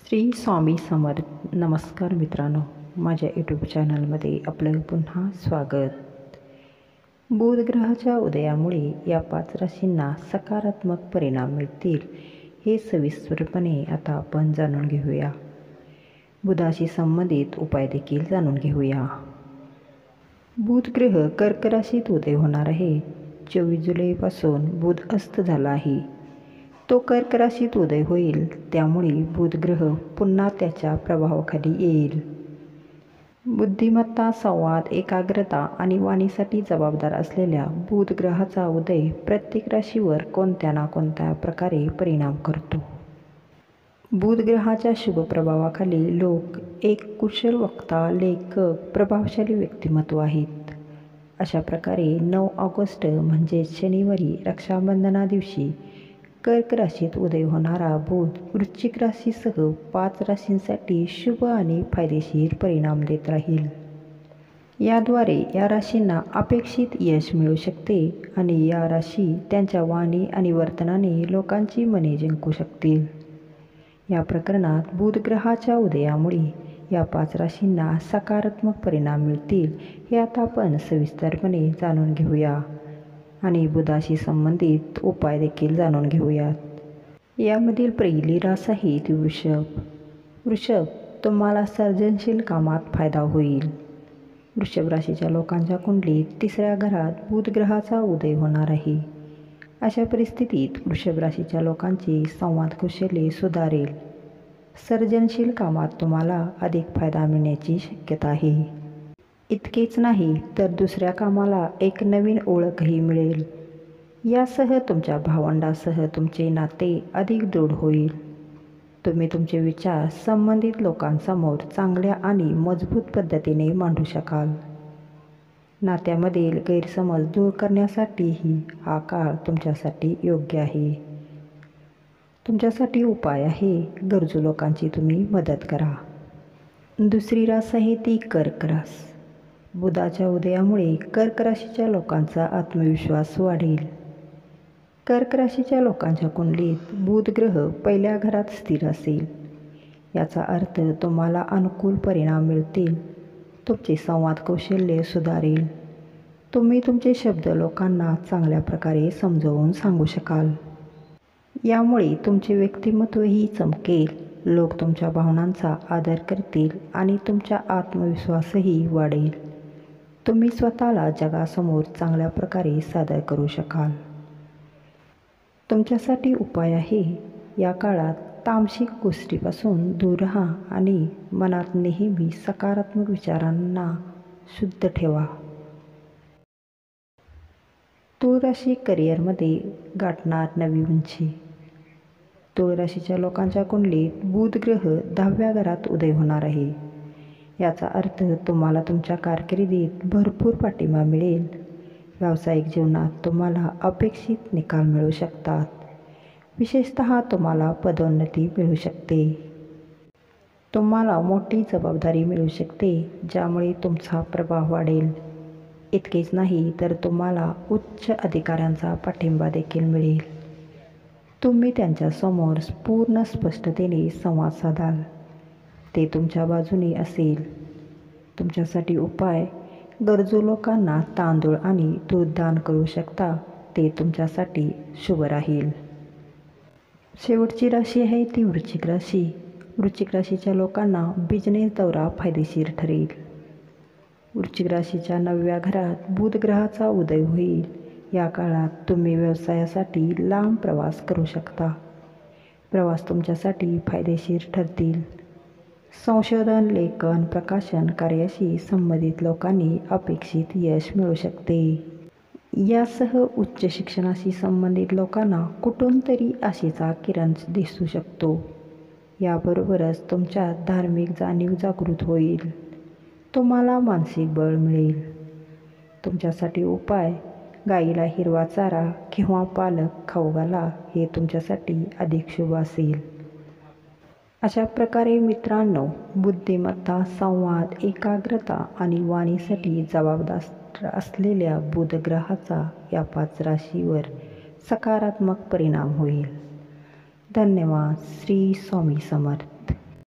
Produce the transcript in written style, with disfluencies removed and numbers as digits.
श्री स्वामी समर्थ. नमस्कार मित्रांनो, माझ्या यूट्यूब चॅनलमध्ये आपलं पुन्हा स्वागत. बुध ग्रहाच्या उदयामुळे या 5 राशींना सकारात्मक परिणाम मिळतील हे सविस्तरपणे आता आपण जाणून घेऊया. बुधाशी संबंधित उपाय देखील जाणून घेऊया. बुध ग्रह कर्क राशीत उदय होणार आहे. 24 जुलैपासून बुध अस्त झाला आहे. तो कर्क राशीत उदय होईल, त्यामुळे बुध ग्रह पुन्हा त्याच्या प्रभावाखाली येईल. बुद्धिमत्ता, संवाद, एकाग्रता आणि वाणीसाठी जबाबदार असलेल्या बुध ग्रहाचा उदय प्रत्येक राशीवर कोणत्या ना कोणत्या प्रकारे परिणाम करतो. बुध ग्रहाच्या शुभ प्रभावाखाली लोक एक कुशल वक्ता, लेखक, प्रभावशाली व्यक्तिमत्व आहेत. अशा प्रकारे 9 ऑगस्ट म्हणजेच शनिवारी रक्षाबंधना दिवशी कर्क राशीत उदय होणारा बुध वृश्चिक राशीसह 5 राशींसाठी शुभ आणि फायदेशीर परिणाम देत राहील. याद्वारे या राशींना अपेक्षित यश मिळू शकते आणि या राशी त्यांच्या वाणी आणि वर्तनाने लोकांची मने जिंकू शकतील. या प्रकरणात बुध ग्रहाच्या उदयामुळे या 5 राशींना सकारात्मक परिणाम मिळतील हे आता आपण सविस्तरपणे जाणून घेऊया आणि बुधाशी संबंधित उपाय देखील जाणून घेऊयात. यामधील पहिली रास आहे ती वृषभ. वृषभ, तुम्हाला सर्जनशील कामात फायदा होईल. वृषभ राशीच्या लोकांच्या कुंडलीत 3ऱ्या घरात बुध ग्रहाचा उदय होणार आहे. अशा परिस्थितीत वृषभ राशीच्या लोकांची संवाद कौशल्य सुधारेल. सर्जनशील कामात तुम्हाला अधिक फायदा मिळण्याची शक्यता आहे. इतकेच नाही तर दुसऱ्या कामाला एक नवीन ओळखही मिळेल. यासह तुमच्या भावंडासह तुमचे नाते अधिक दृढ होईल. तुम्ही तुमचे विचार संबंधित लोकांसमोर चांगल्या आणि मजबूत पद्धतीने मांडू शकाल. नात्यामधील गैरसमज दूर करण्यासाठीही हा काळ तुमच्यासाठी योग्य आहे. तुमच्यासाठी उपाय आहे, गरजू लोकांची तुम्ही मदत करा. दुसरी रास आहे ती कर्क रास. बुधाच्या उदयामुळे कर्क राशीच्या लोकांचा आत्मविश्वास वाढेल. कर्क राशीच्या लोकांच्या कुंडलीत बुध ग्रह 1ल्या घरात स्थिर असेल. याचा अर्थ तुम्हाला अनुकूल परिणाम मिळतील. तुमचे संवाद कौशल्य सुधारेल. तुम्ही तुमचे शब्द लोकांना चांगल्या प्रकारे समजावून सांगू शकाल. यामुळे तुमचे व्यक्तिमत्वही चमकेल. लोक तुमच्या भावनांचा आदर करतील आणि तुमचा आत्मविश्वासही वाढेल. तुम्ही स्वतःला जगासमोर चांगल्या प्रकारे सादर करू शकाल. तुमच्यासाठी उपाय आहे, या काळात तामसिक गोष्टीपासून दूर राहा आणि मनात नेहमी सकारात्मक विचारांना शुद्ध ठेवा. तुळ राशी करिअरमध्ये गाठणार नवी उंची. तुळ राशीच्या लोकांच्या कुंडलीत बुध ग्रह 10व्या घरात उदय होणार आहे. याचा अर्थ तुम्हाला तुमच्या कारकिर्दीत भरपूर पाठिंबा मिळेल. व्यावसायिक जीवनात तुम्हाला अपेक्षित निकाल मिळू शकतात. विशेषतः तुम्हाला पदोन्नती मिळू शकते. तुम्हाला मोठी जबाबदारी मिळू शकते, ज्यामुळे तुमचा प्रभाव वाढेल. इतकेच नाही तर तुम्हाला उच्च अधिकाऱ्यांचा पाठिंबा देखील मिळेल. तुम्ही त्यांच्यासमोर पूर्ण स्पष्टतेने संवाद साधाल. ते तुमच्या बाजूने असेल. तुमच्यासाठी उपाय, गरजू लोकांना तांदूळ आणि दूध दान करू शकता. ते तुमच्यासाठी शुभ राहील. शेवटची राशी आहे ती वृश्चिक राशी. वृश्चिक राशीच्या लोकांना बिझनेस दौरा फायदेशीर ठरेल. वृश्चिक राशीच्या 9व्या घरात बुध ग्रहाचा उदय होईल. या काळात तुम्ही व्यवसायासाठी लांब प्रवास करू शकता. प्रवास तुमच्यासाठी फायदेशीर ठरतील. संशोधन, लेखन, प्रकाशन कार्याशी संबंधित लोकांनी अपेक्षित यश मिळू शकते. यासह उच्च शिक्षणाशी संबंधित लोकांना कुठून तरी आशेचा किरण दिसू शकतो. याबरोबरच तुमच्यात धार्मिक जाणीव जागृत होईल. तुम्हाला मानसिक बळ मिळेल. तुमच्यासाठी उपाय, गाईला हिरवा चारा किंवा पालक खाऊ घाला. हे तुमच्यासाठी अधिक शुभ असेल. अशा प्रकारे मित्रांनो, बुद्धिमत्ता, संवाद, एकाग्रता आणि वाणीसाठी जबाबदार असलेल्या बुध ग्रहाचा या 5 राशीवर सकारात्मक परिणाम होईल. धन्यवाद. श्री स्वामी समर्थ.